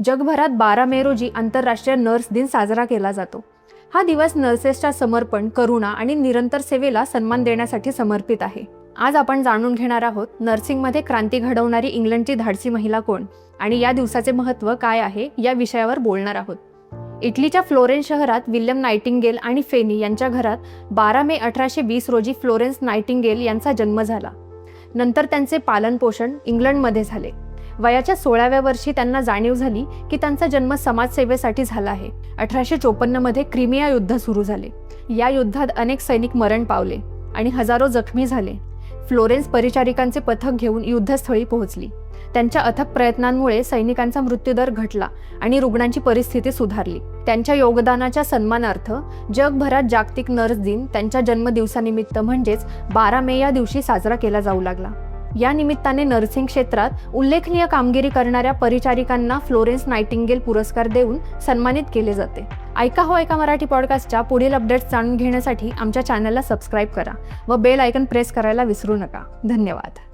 जगभरात 12 मे रोजी आंतरराष्ट्रीय नर्स दिन साजरा केला जातो। हा दिवस नर्सेसच्या समर्पण, करुणा आणि निरंतर सेवेला सन्मान देण्यासाठी समर्पित आहे। आज आपण जाणून घेणार आहोत नर्सिंगमध्ये क्रांती घडवणारी इंग्लंडची धाडसी महिला कोण आणि या दिवसाचे महत्त्व काय आहे या विषयावर बोलणार आहोत। इटलीच्या फ्लोरेन्स शहरात विल्यम नायटिंगेल आणि फेनी यांच्या घरात 12 मे 1820 रोजी फ्लोरेन्स नायटिंगेल यांचा जन्म झाला। नंतर त्यांचे पालनपोषण इंग्लंडमध्ये झाले। वयाच्या 16व्या वर्षी त्यांना जाणीव झाली की त्यांचा जन्म समाजसेवेसाठी झाला आहे। 1854 मध्ये क्रिमिया युद्ध सुरू झाले। या युद्धात अनेक सैनिक मरण पावले आणि हजारो जखमी झाले। फ्लोरेन्स परिचारिकांचे पथक घेऊन युद्धस्थळी पोहोचली। त्यांच्या अथक प्रयत्नांमुळे सैनिकांचा मृत्यूदर घटला आणि रुग्णांची परिस्थिती सुधारली। त्यांच्या योगदानाच्या सन्मानार्थ जगभरात जागतिक नर्स दिन त्यांच्या जन्मदिवसानिमित्त म्हणजेच 12 मे या दिवशी साजरा केला जाऊ लागला। या निमित्ताने नर्सिंग क्षेत्रात उल्लेखनीय कामगिरी करणाऱ्या परिचारिकांना फ्लोरेन्स नायटिंगेल पुरस्कार देऊन सन्मानित केले जाते। ऐका हो ऐका मराठी पॉडकास्टच्या पुढील अपडेट्स जाणून घेण्यासाठी आमच्या चॅनलला सबस्क्राईब करा व बेल आयकॉन प्रेस करायला विसरू नका। धन्यवाद।